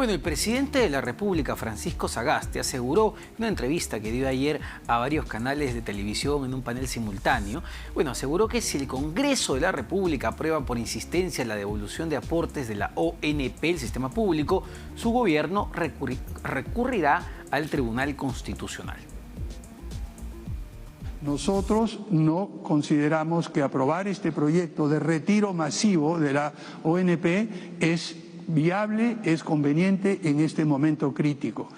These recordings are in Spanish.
Bueno, el presidente de la República, Francisco Sagasti, aseguró en una entrevista que dio ayer a varios canales de televisión en un panel simultáneo, aseguró que si el Congreso de la República aprueba por insistencia la devolución de aportes de la ONP, el sistema público, su gobierno recurrirá al Tribunal Constitucional. Nosotros no consideramos que aprobar este proyecto de retiro masivo de la ONP es viable, es conveniente en este momento crítico.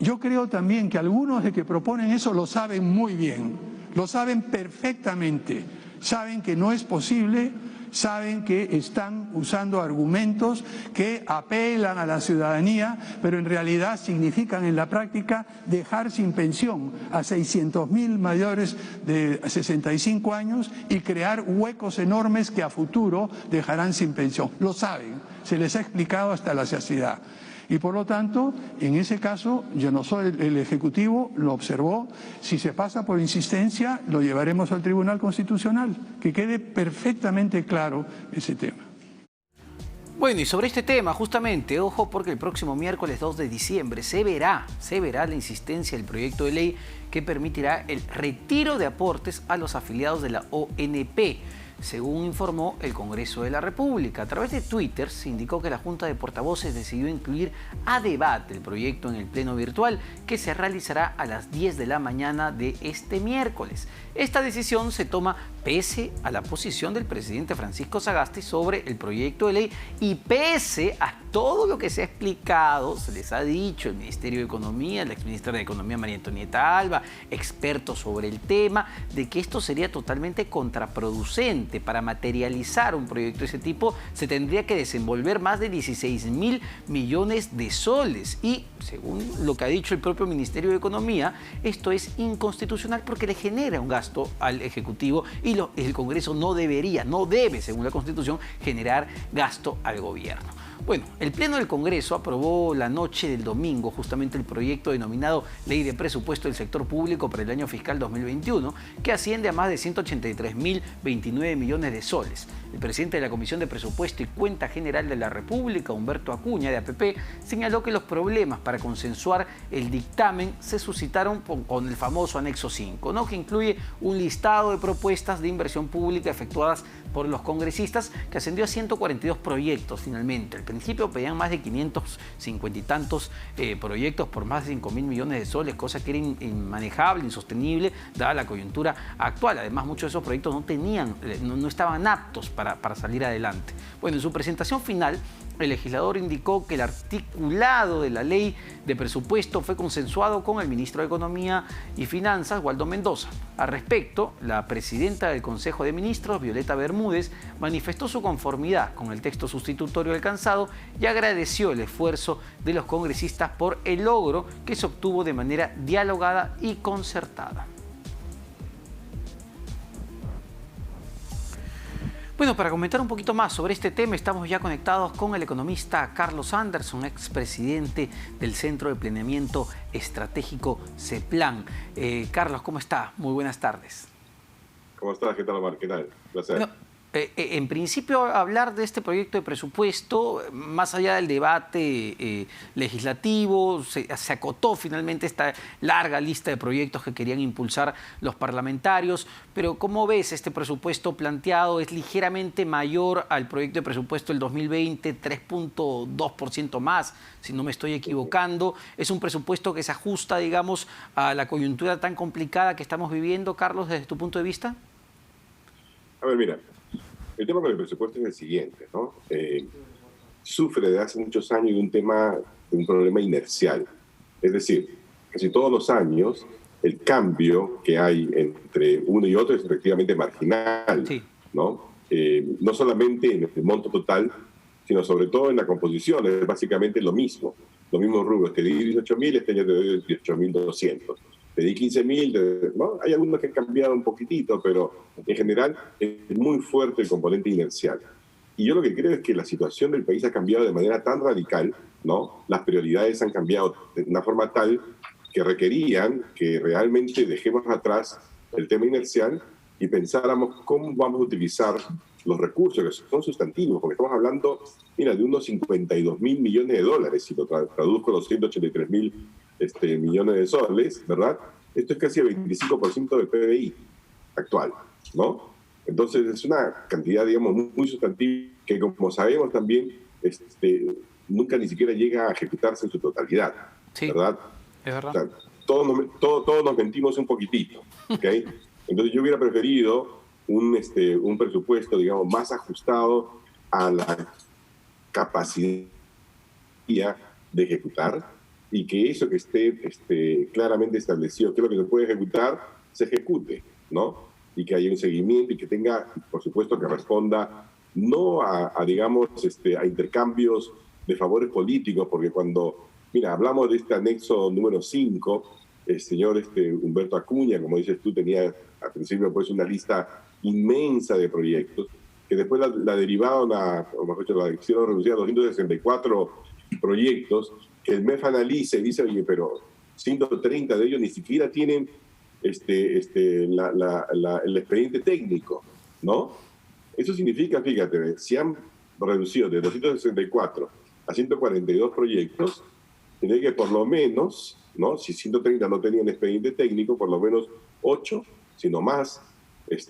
Yo creo también que algunos de que proponen eso lo saben muy bien, lo saben perfectamente, saben que no es posible, saben que están usando argumentos que apelan a la ciudadanía, pero en realidad significan en la práctica dejar sin pensión a 600.000 mayores de 65 años y crear huecos enormes que a futuro dejarán sin pensión. Lo saben, se les ha explicado hasta la saciedad. Y por lo tanto, en ese caso, yo no soy el Ejecutivo, lo observó, si se pasa por insistencia, lo llevaremos al Tribunal Constitucional, que quede perfectamente claro ese tema. Bueno, y sobre este tema, justamente, ojo, porque el próximo miércoles 2 de diciembre se verá la insistencia del proyecto de ley que permitirá el retiro de aportes a los afiliados de la ONP. Según informó el Congreso de la República. A través de Twitter se indicó que la Junta de Portavoces decidió incluir a debate el proyecto en el pleno virtual que se realizará a las 10 de la mañana de este miércoles. Esta decisión se toma pese a la posición del presidente Francisco Sagasti sobre el proyecto de ley y pese a todo lo que se ha explicado, se les ha dicho el Ministerio de Economía, la exministra de Economía María Antonieta Alba, expertos sobre el tema, de que esto sería totalmente contraproducente. Para materializar un proyecto de ese tipo se tendría que desenvolver más de 16.000 millones de soles y, según lo que ha dicho el propio Ministerio de Economía, esto es inconstitucional porque le genera un gasto al Ejecutivo y el Congreso no debe, según la Constitución, generar gasto al gobierno. Bueno, el Pleno del Congreso aprobó la noche del domingo justamente el proyecto denominado Ley de Presupuesto del Sector Público para el año fiscal 2021, que asciende a más de 183.029 millones de soles. El presidente de la Comisión de Presupuesto y Cuenta General de la República, Humberto Acuña, de APP, señaló que los problemas para consensuar el dictamen se suscitaron con el famoso anexo 5, ¿no? Que incluye un listado de propuestas de inversión pública efectuadas por los congresistas, que ascendió a 142 proyectos finalmente. Al principio pedían más de 550 y tantos proyectos por más de 5.000 millones de soles, cosa que era inmanejable, insostenible, dada la coyuntura actual. Además, muchos de esos proyectos no estaban aptos para salir adelante. Bueno, en su presentación final, el legislador indicó que el articulado de la ley de presupuesto fue consensuado con el ministro de Economía y Finanzas, Waldo Mendoza. Al respecto, la presidenta del Consejo de Ministros, Violeta Bermúdez, manifestó su conformidad con el texto sustitutorio alcanzado y agradeció el esfuerzo de los congresistas por el logro que se obtuvo de manera dialogada y concertada. Bueno, para comentar un poquito más sobre este tema, estamos ya conectados con el economista Carlos Anderson, expresidente del Centro de Planeamiento Estratégico CEPLAN. Carlos, ¿cómo está? Muy buenas tardes. ¿Cómo estás? ¿Qué tal, Omar? ¿Qué tal? Placer. Bueno, en principio, hablar de este proyecto de presupuesto, más allá del debate legislativo, se acotó finalmente esta larga lista de proyectos que querían impulsar los parlamentarios. Pero, ¿cómo ves este presupuesto planteado? Es ligeramente mayor al proyecto de presupuesto del 2020, 3.2% más, si no me estoy equivocando. Es un presupuesto que se ajusta, digamos, a la coyuntura tan complicada que estamos viviendo. Carlos, desde tu punto de vista. A ver, mira. El tema con el presupuesto es el siguiente, ¿no? Sufre de hace muchos años de un problema inercial. Es decir, casi todos los años el cambio que hay entre uno y otro es efectivamente marginal, sí, ¿no? No solamente en el monto total, sino sobre todo en la composición. Es básicamente lo mismo. Los mismos rubros. Te di 18.000, este año te doy 18.200. Pedí 15.000, ¿no? Hay algunos que han cambiado un poquitito, pero en general es muy fuerte el componente inercial. Y yo lo que creo es que la situación del país ha cambiado de manera tan radical, ¿no? Las prioridades han cambiado de una forma tal que requerían que realmente dejemos atrás el tema inercial y pensáramos cómo vamos a utilizar los recursos, que son sustantivos, porque estamos hablando, mira, de unos 52.000 millones de dólares, si lo traduzco los 183.000 millones de soles, ¿verdad? Esto es casi el 25% del PBI actual, ¿no? Entonces es una cantidad, digamos, muy sustantiva que, como sabemos también, nunca ni siquiera llega a ejecutarse en su totalidad, sí, ¿verdad? Es verdad. O sea, todos nos mentimos un poquitito, ¿ok? Entonces yo hubiera preferido un presupuesto, digamos, más ajustado a la capacidad de ejecutar, y que eso que esté claramente establecido, que es lo que se puede ejecutar, se ejecute, ¿no? Y que haya un seguimiento y que tenga, por supuesto, que responda no digamos, a intercambios de favores políticos, porque cuando, mira, hablamos de este anexo número 5, el señor Humberto Acuña, como dices tú, tenía al principio pues una lista inmensa de proyectos, que después la derivaron o mejor dicho, la hicieron reducir a 264 proyectos, que el MEF analiza y dice, oye, pero 130 de ellos ni siquiera tienen el expediente técnico, ¿no? Eso significa, fíjate, si han reducido de 264 a 142 proyectos, tiene que por lo menos, ¿no? Si 130 no tenían expediente técnico, por lo menos 8, sino más,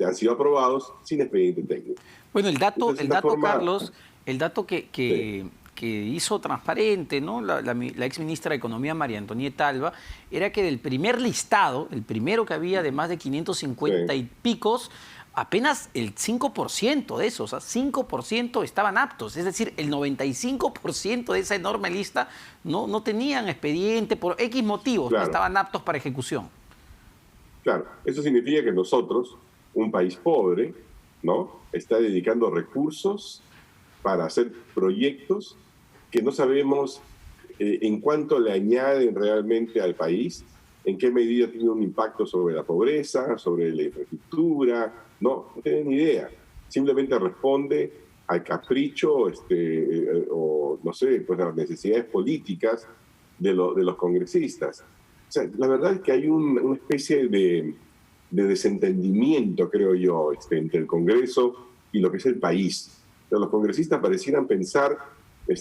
han sido aprobados sin expediente técnico. Bueno, el dato, forma, Carlos, el dato que hizo transparente, ¿no? la ex ministra de Economía, María Antonieta Alba, era que del primer listado, el primero que había de más de 550 y picos, apenas el 5% de esos, 5% estaban aptos. Es decir, el 95% de esa enorme lista no tenían expediente por X motivos, claro, no estaban aptos para ejecución. Claro, eso significa que nosotros, un país pobre, ¿no?, está dedicando recursos para hacer proyectos que no sabemos en cuánto le añaden realmente al país, en qué medida tiene un impacto sobre la pobreza, sobre la infraestructura. No tienen ni idea. Simplemente responde al capricho o, no sé, pues a las necesidades políticas de los congresistas. O sea, la verdad es que hay una especie de desentendimiento, creo yo, entre el Congreso y lo que es el país. O sea, los congresistas parecieran pensar,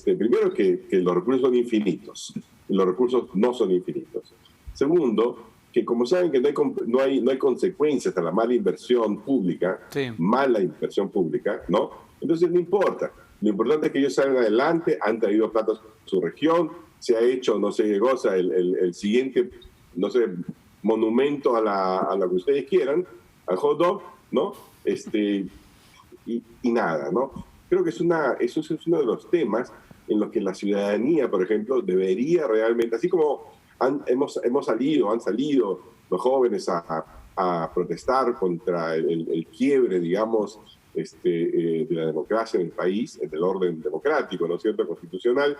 primero, que los recursos son infinitos, y los recursos no son infinitos. Segundo, que como saben que no hay consecuencias a la mala inversión pública, sí, mala inversión pública, ¿no? Entonces no importa. Lo importante es que ellos salgan adelante, han traído plata a su región, se ha hecho, no sé qué cosa, el siguiente, no sé, monumento a la que ustedes quieran, al hot dog, ¿no? Y nada, ¿no? Creo que eso es uno de los temas en los que la ciudadanía, por ejemplo, debería realmente, así como han salido los jóvenes a protestar contra el quiebre, digamos, de la democracia en el país, del orden democrático, ¿no es cierto?, constitucional.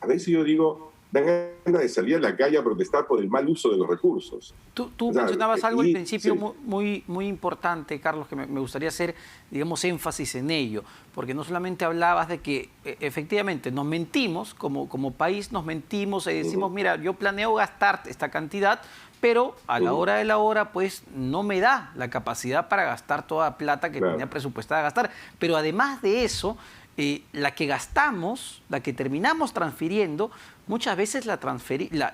A veces yo digo, dan ganas de salir a la calle a protestar por el mal uso de los recursos. Tú mencionabas algo al principio, sí, muy importante, Carlos, que me gustaría hacer, digamos, énfasis en ello, porque no solamente hablabas de que efectivamente nos mentimos, como país nos mentimos y decimos, mira, yo planeo gastar esta cantidad, pero a la hora de la hora, pues, no me da la capacidad para gastar toda la plata que tenía presupuestada a gastar. Pero además de eso, la que gastamos, la que terminamos transfiriendo, muchas veces la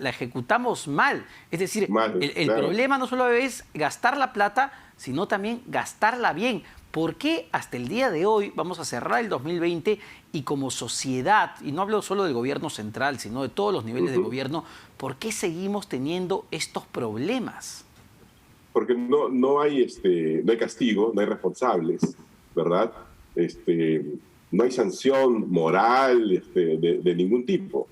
ejecutamos mal. Es decir, el problema no solo es gastar la plata, sino también gastarla bien. ¿Por qué hasta el día de hoy vamos a cerrar el 2020 y como sociedad, y no hablo solo del gobierno central, sino de todos los niveles de gobierno, ¿por qué seguimos teniendo estos problemas? Porque no hay castigo, no hay responsables, ¿verdad? No hay sanción moral de ningún tipo.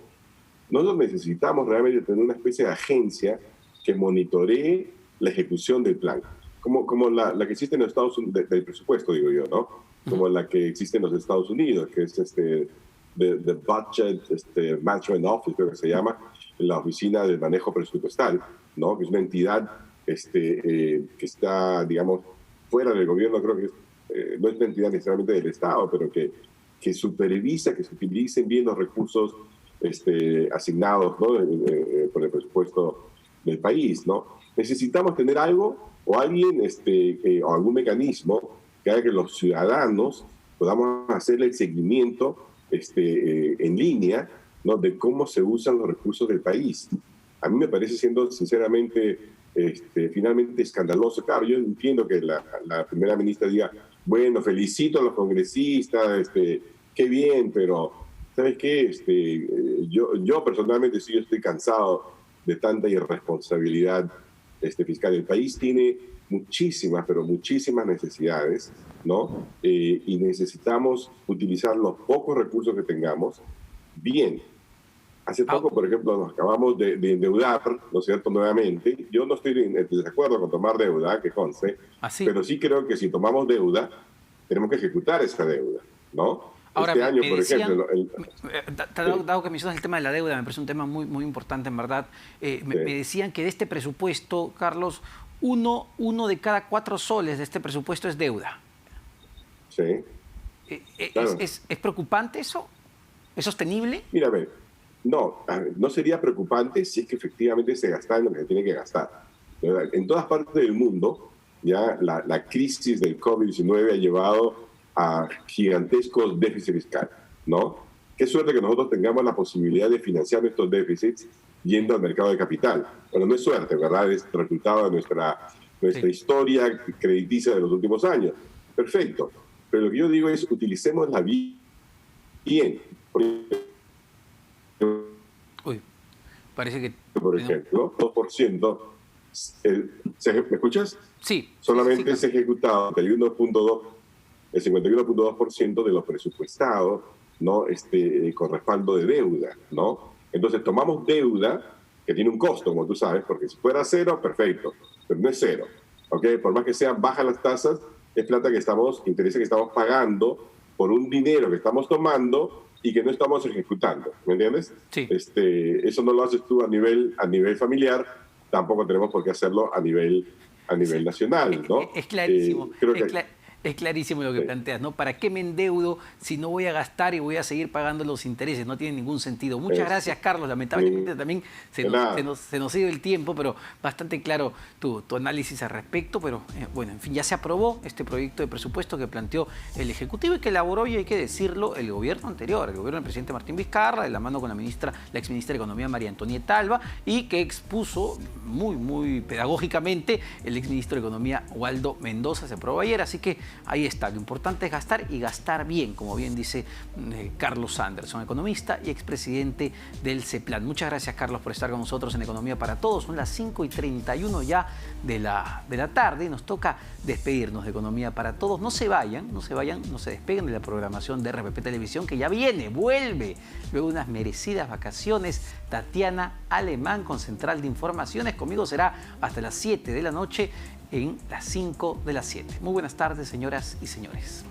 Nosotros necesitamos realmente tener una especie de agencia que monitoree la ejecución del plan, como la que existe en los Estados Unidos, del presupuesto, digo yo, ¿no? Como la que existe en los Estados Unidos, que es the Budget Management Office, creo que se llama, la Oficina de Manejo Presupuestal, ¿no? Que es una entidad que está, digamos, fuera del gobierno, creo que no es una entidad necesariamente del Estado, pero que supervisa que se utilicen bien los recursos asignados, ¿no?, por el presupuesto del país, ¿no? Necesitamos tener algo o alguien o algún mecanismo que haga que los ciudadanos podamos hacerle el seguimiento en línea, ¿no?, de cómo se usan los recursos del país. A mí me parece, siendo sinceramente, finalmente escandaloso. Claro, yo entiendo que la primera ministra diga, bueno, felicito a los congresistas, qué bien, pero ¿sabes qué? Yo personalmente sí estoy cansado de tanta irresponsabilidad fiscal. El país tiene muchísimas, pero muchísimas necesidades, ¿no? Y necesitamos utilizar los pocos recursos que tengamos bien. Hace poco, por ejemplo, nos acabamos de endeudar, ¿no es cierto?, nuevamente. Yo no estoy en desacuerdo con tomar deuda, que conste, pero sí creo que si tomamos deuda, tenemos que ejecutar esa deuda, ¿no? Ahora, este año, por ejemplo... Dado que mencionas el tema de la deuda, me parece un tema muy, muy importante, en verdad. Me decían que de este presupuesto, Carlos, uno de cada 4 soles de este presupuesto es deuda. Sí. Claro. ¿Es preocupante eso? ¿Es sostenible? Mira, a ver, no sería preocupante si es que efectivamente se gasta en lo que se tiene que gastar. En todas partes del mundo, ya la crisis del COVID-19 ha llevado a gigantescos déficits fiscales, ¿no? Qué suerte que nosotros tengamos la posibilidad de financiar estos déficits yendo al mercado de capital. Bueno, no es suerte, ¿verdad? Es resultado de nuestra historia crediticia de los últimos años. Perfecto. Pero lo que yo digo es, utilicemos la bien. Uy, parece que... Por ejemplo, 2%. ¿Me escuchas? Sí. Solamente se ha ejecutado el 51.2% de lo presupuestado, ¿no? Con respaldo de deuda, ¿no? Entonces tomamos deuda que tiene un costo, como tú sabes, porque si fuera cero, perfecto, pero no es cero, ¿ok? Por más que sean bajas las tasas, es plata que intereses que estamos pagando por un dinero que estamos tomando y que no estamos ejecutando, ¿me entiendes? Sí. Eso no lo haces tú a nivel familiar, tampoco tenemos por qué hacerlo a nivel nacional, ¿no? Es clarísimo. Es clarísimo lo que planteas, ¿no? ¿Para qué me endeudo si no voy a gastar y voy a seguir pagando los intereses? No tiene ningún sentido. Muchas gracias, Carlos. Lamentablemente también se nos ha ido el tiempo, pero bastante claro tu análisis al respecto. Pero bueno, en fin, ya se aprobó este proyecto de presupuesto que planteó el Ejecutivo y que elaboró, y hay que decirlo, el gobierno anterior, el gobierno del presidente Martín Vizcarra, de la mano con la exministra de Economía María Antonieta Alba, y que expuso muy, muy pedagógicamente el exministro de Economía Waldo Mendoza. Se aprobó ayer, así que ahí está. Lo importante es gastar y gastar bien, como bien dice Carlos Anderson, economista y expresidente del CEPLAN. Muchas gracias, Carlos, por estar con nosotros en Economía para Todos. Son las 5:31 ya de la tarde y nos toca despedirnos de Economía para Todos. No se vayan, no se despeguen de la programación de RPP Televisión, que ya vuelve luego de unas merecidas vacaciones. Tatiana Alemán con Central de Informaciones. Conmigo será hasta las 7 de la noche en las 5 de las 7. Muy buenas tardes, señoras y señores.